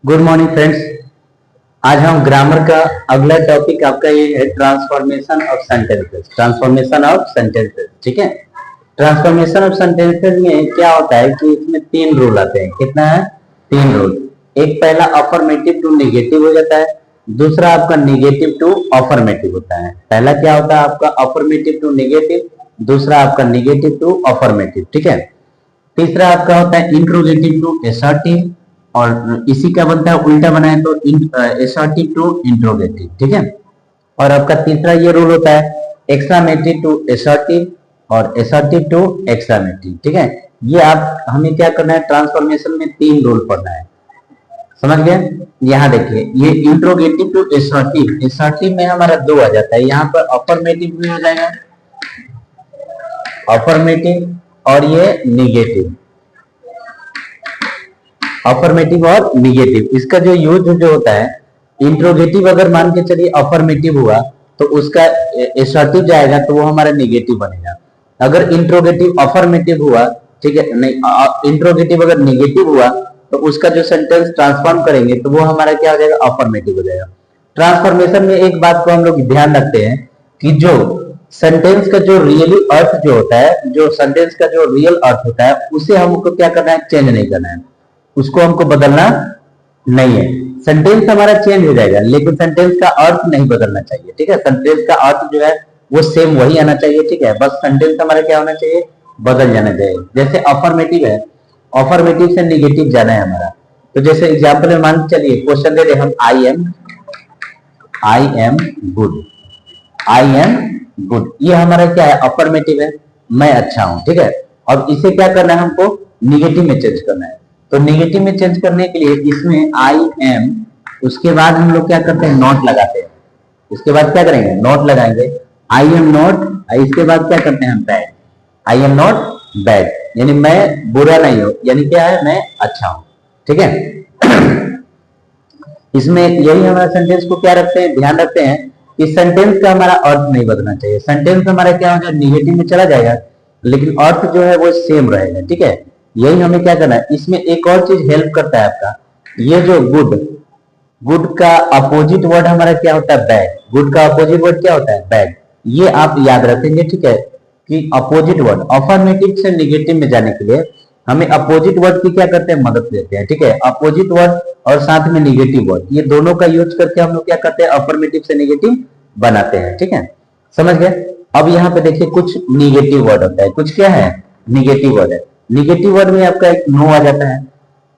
Good morning friends. आज हम grammar का अगला टॉपिक आपका ये है transformation of sentences. Transformation of sentences, ठीक है। ट्रांसफॉर्मेशन ऑफ सेंटेंसेस में क्या होता है कि इसमें तीन रूल आते हैं। कितना है? तीन रूल। एक पहला अफर्मेटिव टू नेगेटिव हो जाता है, दूसरा आपका नेगेटिव टू अफर्मेटिव होता है। पहला क्या होता है आपका अफर्मेटिव टू नेगेटिव, दूसरा आपका नेगेटिव टू अफर्मेटिव, ठीक है। तीसरा आपका होता है इंट्रोगेटिव टू एसर्टिव, और इसी का बनता है उल्टा बनाए तो एसर्टिव टू इंट्रोगेटिव, ठीक है। और आपका तीसरा ये रूल होता है एक्सक्लामेटिव टू एसर्टिव और एसर्टिव टू एक्सक्लामेटिव, ठीक है। ये आप हमें क्या करना है, ट्रांसफॉर्मेशन में तीन रूल पढ़ना है, समझ गए। यहाँ देखिए ये इंट्रोगेटिव टू एसर्टिव, एसर्टिव में हमारा दो आ जाता है, यहाँ पर अफर्मेटिव भी हो जाएगा, अफर्मेटिव और ये निगेटिव, अफर्मेटिव और निगेटिव। इसका जो यूज जो होता है, इंट्रोगेटिव अगर मान के चलिए अफर्मेटिव हुआ तो उसका एसर्टिव जाएगा तो वो हमारा निगेटिव बनेगा। अगर इंट्रोगेटिव अफर्मेटिव हुआ, ठीक है, नहीं इंट्रोगेटिव अगर निगेटिव हुआ तो उसका जो सेंटेंस ट्रांसफॉर्म करेंगे तो वो हमारा क्या हो जाएगा, अफर्मेटिव हो जाएगा। ट्रांसफॉर्मेशन में एक बात को हम लोग ध्यान रखते हैं कि जो सेंटेंस का जो रियली अर्थ जो होता है, जो सेंटेंस का जो रियल अर्थ होता है उसे हमको क्या करना है, चेंज नहीं करना है, उसको हमको बदलना नहीं है। सेंटेंस हमारा चेंज हो जाएगा लेकिन सेंटेंस का अर्थ नहीं बदलना चाहिए, ठीक है। सेंटेंस का अर्थ जो है वो सेम वही आना चाहिए, ठीक है। बस सेंटेंस हमारा क्या होना चाहिए, बदल जाना चाहिए। जैसे अफर्मेटिव है, अफर्मेटिव से निगेटिव जाना है हमारा, तो जैसे एग्जाम्पल में मान चलिए क्वेश्चन दे रहे हम I am good, I am good, ये हमारा क्या है, अफर्मेटिव है, मैं अच्छा हूं, ठीक है। और इसे क्या करना है, हमको निगेटिव में चेंज करना है। तो नेगेटिव में चेंज करने के लिए इसमें आई एम, उसके बाद हम लोग क्या करते हैं, नॉट लगाते हैं। इसके बाद क्या करेंगे, नॉट लगाएंगे, आई एम नॉट, इसके बाद क्या करते हैं हम, bad, I am not bad, यानी मैं बुरा नहीं हूं, यानी क्या है, मैं अच्छा हूं, ठीक है। इसमें यही हमारा सेंटेंस को क्या रखते हैं, ध्यान रखते हैं कि सेंटेंस का हमारा अर्थ नहीं बदलना चाहिए। सेंटेंस हमारा क्या होगा, निगेटिव में चला जाएगा लेकिन अर्थ जो है वो सेम रहेगा, ठीक है। यही हमें क्या करना है। इसमें एक और चीज हेल्प करता है आपका, ये जो गुड, गुड का अपोजिट वर्ड हमारा क्या होता है, बैड, गुड का अपोजिट वर्ड क्या होता है, बैड। ये आप याद रखेंगे, ठीक है, कि अपोजिट वर्ड अफर्मेटिव से निगेटिव में जाने के लिए हमें अपोजिट वर्ड की क्या करते हैं, मदद लेते हैं, ठीक है। अपोजिट वर्ड और साथ में निगेटिव वर्ड, ये दोनों का यूज करके हम लोग क्या करते हैं, अफर्मेटिव से निगेटिव बनाते हैं, ठीक है, समझ गए। अब यहाँ पे देखिए कुछ निगेटिव वर्ड होता है, कुछ क्या है, निगेटिव वर्ड है। निगेटिव वर्ड में आपका एक नो आ जाता है,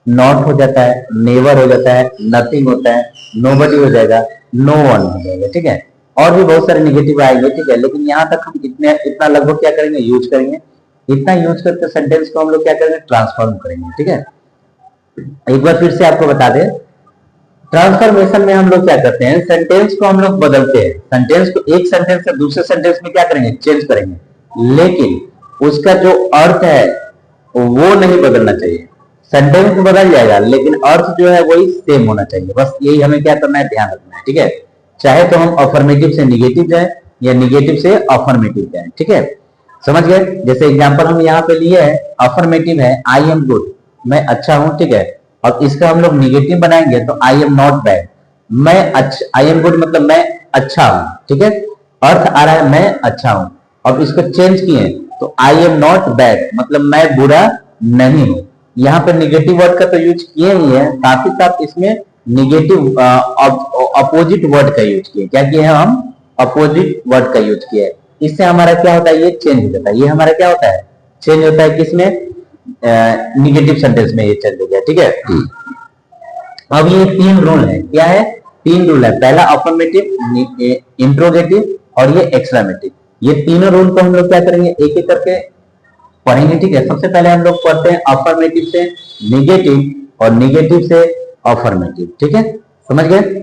नॉट हो जाता है, नेवर हो जाता है, नथिंग होता है, नोबडी हो जाएगा, नो वन हो जाएगा, ठीक है। और भी बहुत सारे निगेटिव आएंगे, ठीक है, लेकिन यहाँ तक हम इतना लगभग क्या करेंगे, यूज करेंगे। इतना यूज करके सेंटेंस को हम लोग क्या करेंगे, ट्रांसफॉर्म करेंगे, ठीक है। एक बार फिर से आपको बता दें, ट्रांसफॉर्मेशन में हम लोग क्या करते हैं, सेंटेंस को हम लोग बदलते हैं। सेंटेंस को एक सेंटेंस से दूसरे सेंटेंस में क्या करेंगे, चेंज करेंगे, लेकिन उसका जो अर्थ है वो नहीं बदलना चाहिए। सेंटेंस बदल जाएगा लेकिन अर्थ जो है वही सेम होना चाहिए। बस यही हमें क्या करना है, ध्यान रखना है, ठीक है। चाहे तो हम अफर्मेटिव से निगेटिव जाए या निगेटिव से अफर्मेटिव जाए, ठीक है, समझ गए। जैसे एग्जांपल हम यहाँ पे लिए है, अफर्मेटिव है आई एम गुड, मैं अच्छा हूं, ठीक है। और इसका हम लोग निगेटिव बनाएंगे तो आई एम नॉट बैड, मैं अच्छा, आई एम गुड मतलब मैं अच्छा हूं, ठीक है, अर्थ आ रहा है मैं अच्छा हूं। अब इसको चेंज किए तो आई एम नॉट बैड मतलब मैं बुरा नहीं हूं। यहाँ पे निगेटिव वर्ड का तो यूज किए ही है, साथ ही साथ इसमें निगेटिव अपोजिट वर्ड का यूज किए। क्या किए हैं हम, अपोजिट वर्ड का यूज किया है। इससे हमारा क्या होता है, ये चेंज हो जाता है। ये हमारा क्या होता है, चेंज होता है किसमें, निगेटिव सेंटेंस में ये चेंज हो गया, ठीक है। अब ये तीन रूल है, क्या है, तीन रूल है। पहला अफर्मेटिव, इंट्रोगेटिव और ये एक्सक्लेमेटिव। ये तीनों रूल को हम लोग क्या करेंगे, एक एक करके पढ़ेंगे, ठीक है। सबसे पहले हम लोग पढ़ते हैं अफर्मेटिव से निगेटिव और निगेटिव से अफर्मेटिव, ठीक है, समझ गए।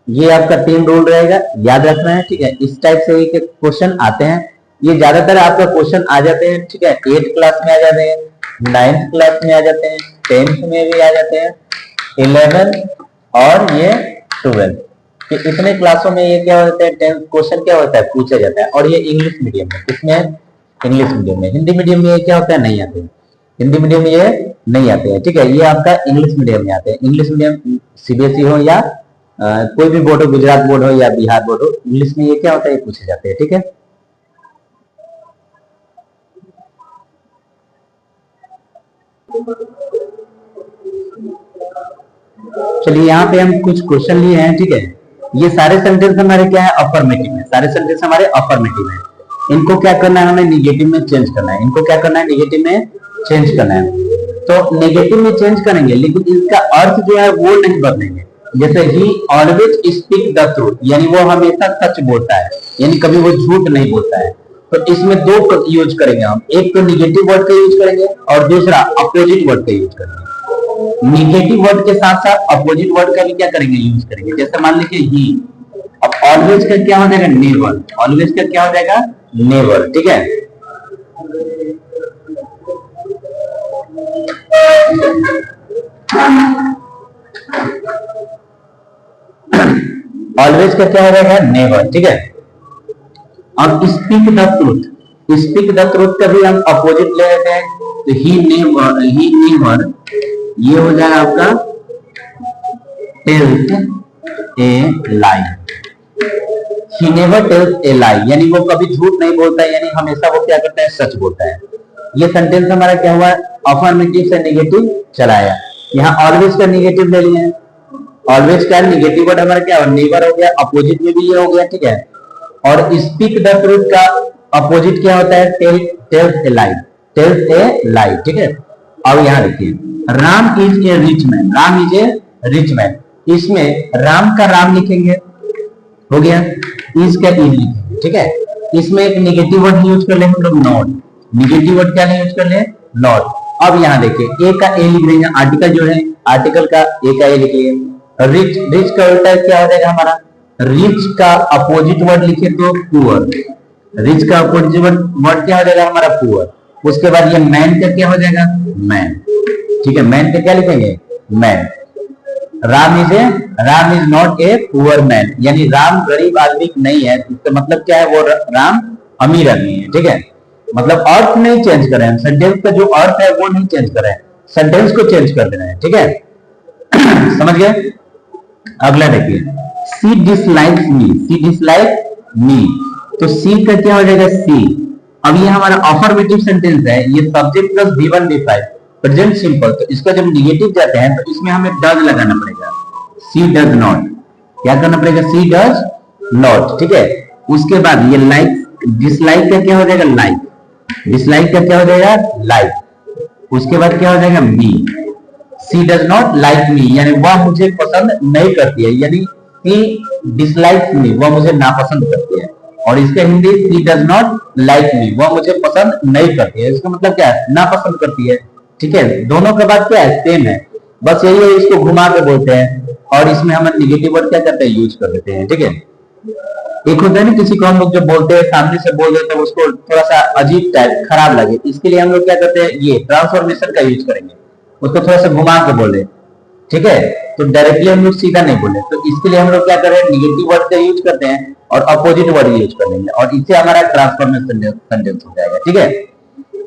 ये आपका तीन रूल रहेगा, याद रखना है, ठीक है। इस टाइप से एक क्वेश्चन आते हैं, ये ज्यादातर आपका क्वेश्चन आ जाते हैं, ठीक है। 8th क्लास में आ जाते हैं, 9th क्लास में आ जाते हैं, 10th में भी आ जाते हैं, 11 और ये 12, कि इतने क्लासों में ये क्या होता है, 10th क्वेश्चन क्या होता है, पूछा जाता है। और ये इंग्लिश मीडियम में, किसमें, इंग्लिश मीडियम में। हिंदी मीडियम में ये क्या होता है, नहीं आते हैं। हिंदी मीडियम में ये नहीं आते हैं, ठीक है। ये आपका इंग्लिश मीडियम में आते हैं। इंग्लिश मीडियम सीबीएसई हो या कोई भी बोर्ड हो, गुजरात बोर्ड हो या बिहार बोर्ड हो, इंग्लिश में ये क्या होता है, ये पूछे जाते हैं, ठीक है। चलिए यहाँ पे हम कुछ क्वेश्चन लिए हैं, ठीक है। ये सारे सेंटेंस हमारे क्या है, अफर्मेटिव है। सारे सेंटेंस हमारे अफर्मेटिव है। इनको क्या करना है, हमें निगेटिव में चेंज करना है। इनको क्या करना है, निगेटिव में चेंज करना है। तो नेगेटिव में चेंज करेंगे, लेकिन इसका अर्थ जो है वो नहीं बदलेंगे। जैसे ही ऑलवेज स्पीक द ट्रूथ, यानी वो हमेशा सच बोलता है, यानी कभी वो झूठ नहीं बोलता है। तो इसमें दो यूज करेंगे हम, एक तो निगेटिव वर्ड का यूज करेंगे और दूसरा अपोजिट वर्ड का यूज करेंगे। निगेटिव वर्ड के साथ साथ अपोजिट वर्ड का भी क्या करेंगे, यूज करेंगे। जैसे मान लीजिए ही, अब ऑलवेज का क्या हो जाएगा, नेवर। ऑलवेज का क्या हो जाएगा, नेवर, ठीक है। ऑलवेज का क्या हो जाएगा, नेवर, ठीक है। अब speak the truth, speak the truth का भी हम अपोजिट ले लेते हैं। तो ही नेवर ये हो जाएगा आपका tells a lie. He never tells a lie, यानी वो कभी झूठ नहीं बोलता है, यानी हमेशा वो क्या करता है, सच बोलता है। ये सेंटेंस हमारा क्या हुआ, अफर्मेटिव से नेगेटिव चलाया। यहाँ ऑलवेज का नेगेटिव ले लिए, ऑलवेज का नेगेटिव वर्ड हमारा क्या हो, नेवर हो गया, अपोजिट में भी ये हो गया, ठीक है। और स्पीक द ट्रूथ का अपोजिट क्या होता है, tales a lie, tales a लाई, ठीक है। अब यहाँ देखिए, Ram is a rich man, Ram is a rich man. इसमें राम का राम लिखेंगे, हो गया, इज का इज लिखेंगे, ठीक है। इसमें एक नेगेटिव वर्ड यूज कर ले हम लोग, नॉट। नेगेटिव वर्ड क्या यूज कर ले, नॉट। अब यहाँ देखिए, ए का ए लिख देंगे, आर्टिकल जो है, आर्टिकल का ए का ए लिख लिए। रिच, रिच का उल्टा क्या हो जाएगा हमारा, रिच का अपोजिट वर्ड लिखे तो पुअर। रिच का अपोजिट वर्ड क्या हो जाएगा हमारा, पुअर। उसके बाद ये मैन का क्या हो जाएगा, मैन, ठीक है। मैन का क्या लिखेंगे, man. Ram is not a poor man, यानी राम गरीब आदमी नहीं है। इसका मतलब क्या है, वो राम अमीर आदमी है, ठीक है। मतलब अर्थ नहीं चेंज कर रहे हैं, सेंटेंस का जो अर्थ है वो नहीं चेंज कर रहे हैं, सेंटेंस को चेंज कर दे रहे हैं, ठीक है। समझ गए। अगला देखिए, सी डिसलाइक्स मी, सी डिसलाइक मी। तो सी का क्या हो जाएगा, सी। अब ये हमारा अफर्मेटिव सेंटेंस है, ये subject plus V1 V5 present simple. तो इसका जब निगेटिव जाते हैं तो इसमें हमें डज लगाना पड़ेगा, सी डज नॉट। क्या करना पड़ेगा, सी डज नॉट, ठीक है। उसके बाद ये लाइक, डिसलाइक का क्या हो जाएगा, लाइक। डिसलाइक का क्या हो जाएगा, लाइक। उसके बाद क्या हो जाएगा, मी। सी डज नॉट लाइक मी, यानी वह मुझे पसंद नहीं करती है, यानी सी डिसलाइक मी, वह मुझे नापसंद करती है। और इसका हिंदी, सी डज नॉट लाइक मी, वह मुझे पसंद नहीं करती है। इसका मतलब क्या है, नापसंद करती है, ठीक है। दोनों का बात क्या है, सेम है, बस यही है, इसको घुमा के बोलते हैं। और इसमें हम निगेटिव वर्ड क्या करते हैं, यूज कर देते हैं, ठीक है। एक होता है ना, किसी को हम लोग जब बोलते हैं, सामने से बोल देते हैं, उसको थोड़ा सा अजीब टाइप खराब लगे, इसके लिए हम लोग क्या करते हैं, ये ट्रांसफॉर्मेशन का यूज करेंगे। उसको थोड़ा सा घुमा के बोले, ठीक है। तो डायरेक्टली हम लोग सीधा नहीं बोले, तो इसके लिए हम लोग क्या कर रहे हैं, निगेटिव वर्ड का यूज करते हैं और अपोजिट वर्ड यूज कर लेंगे, और इससे हमारा ट्रांसफॉर्मेशन सेंटेंस हो जाएगा, ठीक है।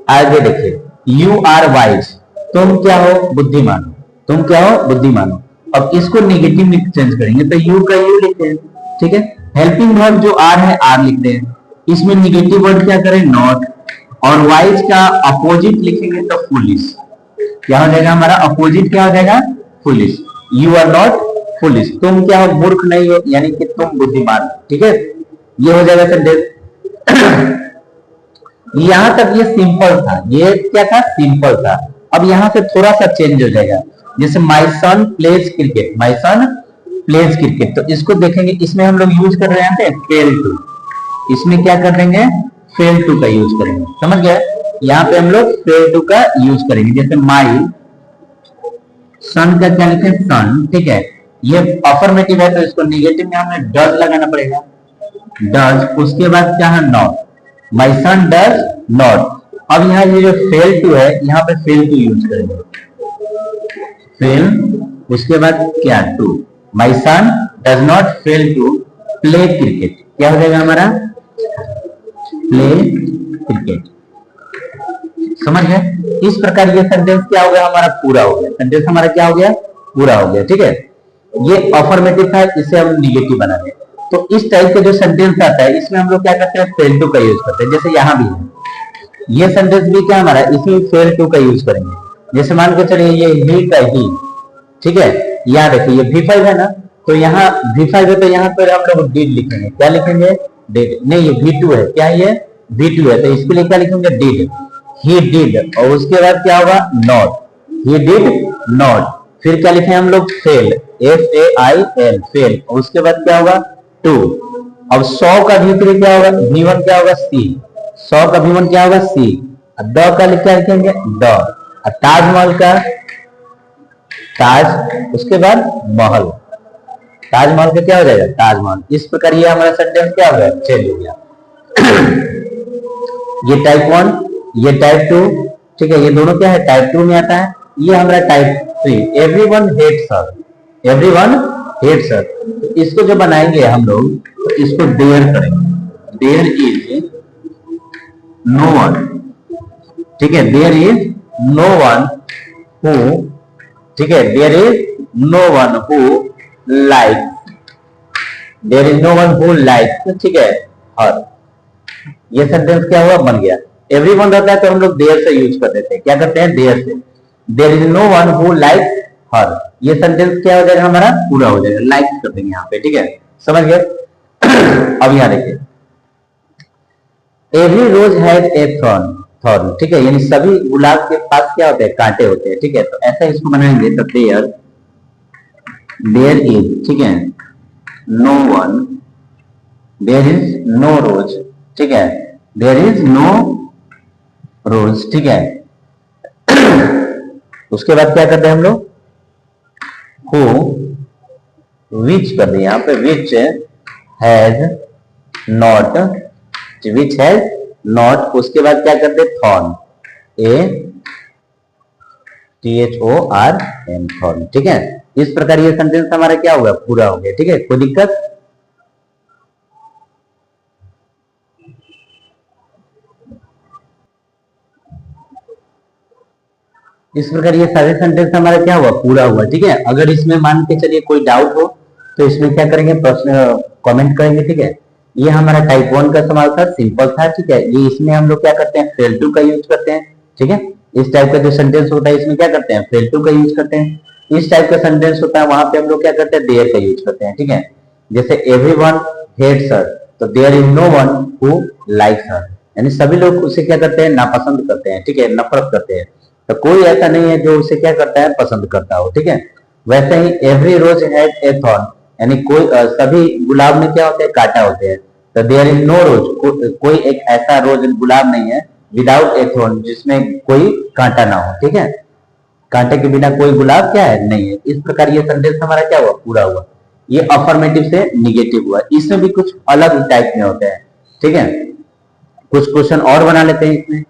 आगे देखिए, यू आर वाइज, तुम क्या हो, बुद्धिमान हो, तुम क्या हो, बुद्धिमान हो। अब इसको नेगेटिव में चेंज करेंगे, तो यू का यू लिखते हैं, ठीक है। हेल्पिंग वर्ब जो आर है, आर लिखते हैं। इसमें नेगेटिव वर्ड क्या करें, नॉट। और वाइज का अपोजिट लिखेंगे तो फुलिश। क्या हो जाएगा हमारा अपोजिट, क्या हो जाएगा, foolish. You are not foolish, तुम क्या हो, मूर्ख नहीं हो, यानी कि तुम बुद्धिमान, ठीक है। ये हो जाएगा सेंटेंस। यहां तक ये सिंपल था, ये क्या था, सिंपल था। अब यहां से थोड़ा सा चेंज हो जाएगा, जैसे माई सन प्लेज क्रिकेट, माई सन प्लेज क्रिकेट। तो इसको देखेंगे, इसमें हम लोग यूज कर रहे हैं फेल टू। इसमें क्या कर देंगे, फेल टू का यूज करेंगे, समझ गए। यहाँ पे हम लोग फेल टू का यूज करेंगे, जैसे माई सन का क्या लिखे, सन, ठीक है। ये अफर्मेटिव है, तो इसको निगेटिव में हमें डज लगाना पड़ेगा, डज। उसके बाद क्या है, not. My son does not. अब यहाँ ये जो फेल टू है, यहाँ पे फेल टू यूज करेंगे, फेल। उसके बाद क्या, to. My son does not fail to play cricket. क्या हो जाएगा हमारा, प्ले क्रिकेट। समझ गए? इस प्रकार ये सेंटेंस क्या हो गया, हमारा पूरा हो गया। सेंटेंस हमारा क्या हो गया, पूरा हो गया। ठीक है, ये अफर्मेटिव था, इसे हम निगेटिव बना रहे हैं। तो इस टाइप के जो सेंटेंस आता है इसमें हम लोग क्या करते हैं, फेल टू का यूज करते हैं। जैसे यहाँ भी है, ये सेंटेंस भी क्या हमारा, इसमें फेल टू का यूज करेंगे। जैसे मान के चलिए ये ही का ही, ठीक है, यहाँ देखिए ये V5 है ना, तो यहाँ V5 है तो यहाँ पर हम लोग डिड लिखेंगे। क्या लिखेंगे, डिड। नहीं, ये V2 है, क्या ये V2 है, तो इसके लिए क्या लिखेंगे, डिड। ही डिड, और उसके बाद क्या होगा, नॉट। He did not. फिर क्या लिखे हम लोग, फेल, FAIL, फेल। और उसके बाद क्या होगा, टू। अब 100 का V3 क्या होगा, V1 क्या होगा, C। 100 का V1 क्या होगा, C। द का क्या लिखेंगे, द। ताजमहल का ताज, उसके बाद महल, ताजमहल का क्या हो जाएगा, ताजमहल। इस प्रकार ये हमारा सेंटेंस क्या हो गया, चेंज हो गया। ये टाइप 1, ये टाइप 2, ठीक है, ये दोनों क्या है, टाइप 2 में आता है। ये हमारा टाइप 3, एवरीवन हेट्स हर, एवरीवन हेट्स हर। तो इसको जो बनाएंगे हम लोग, तो इसको देयर करेंगे। देयर इज नो वन, ठीक है, there is no one who, ठीक है, there is no one who like, there is no one who like, ठीक है, हर। ये सेंटेंस क्या हुआ, बन गया। एवरीवन रहता है तो हम लोग देयर से यूज कर देते हैं, क्या करते हैं, देयर से। There is no one who like her, ये सेंटेंस क्या हो जाएगा, हमारा पूरा हो जाएगा। लाइक कर देंगे यहाँ पे, ठीक है, समझ गए? अब यहाँ देखिए, every rose has a thorn, thorn, ठीक है, यानी सभी गुलाब के पास क्या होते हैं, कांटे होते हैं। ठीक है, तो ऐसा इसको बनाएंगे, तो देयर, देयर इज, ठीक है, no one, there is no rose, ठीक है, देयर इज नो रोज, ठीक है। उसके बाद क्या करते हैं हम लोग, हु, विच कर दिए यहाँ पे, which has not, which has not. उसके बाद क्या करते हैं, थॉर्न, THORN, थॉर्न, ठीक है। इस प्रकार ये सेंटेंस हमारा क्या होगा, पूरा हो गया। ठीक है, कोई दिक्कत? इस प्रकार ये सारे सेंटेंस हमारा क्या हुआ, पूरा हुआ। ठीक है, अगर इसमें मान के चलिए कोई डाउट हो तो इसमें क्या करेंगे, प्रश्न कमेंट करेंगे। ठीक है, ये हमारा टाइप 1 का सवाल था, सिंपल था। ठीक है, ये इसमें हम लोग क्या करते हैं, फेल टू का यूज करते हैं। ठीक है, इस टाइप का जो सेंटेंस होता है इसमें क्या करते हैं, फेल टू का यूज करते हैं। इस टाइप का सेंटेंस होता है वहां पे हम लोग क्या करते हैं, देयर का यूज करते हैं। ठीक है, जैसे एवरीवन हेट्स हर, तो there is no one who likes her, यानी सभी लोग उसे क्या करते हैं, नापसंद करते हैं। ठीक है, नफरत करते हैं। तो कोई ऐसा नहीं है जो उसे क्या करता है, पसंद करता हो। ठीक है, वैसे ही every rose has a thorn, यानी कोई सभी गुलाब में क्या होते हैं, कांटा होते हैं। तो देयर इज नो रोज, कोई एक ऐसा रोज गुलाब नहीं है विदाउट ए थॉर्न, जिसमें कोई कांटा ना हो। ठीक है, कांटे के बिना कोई गुलाब क्या है, नहीं है। इस प्रकार ये सेंटेंस हमारा क्या हुआ, पूरा हुआ। ये अफर्मेटिव से निगेटिव हुआ। इसमें भी कुछ अलग टाइप में होते हैं। ठीक है, कुछ क्वेश्चन और बना लेते हैं इसमें।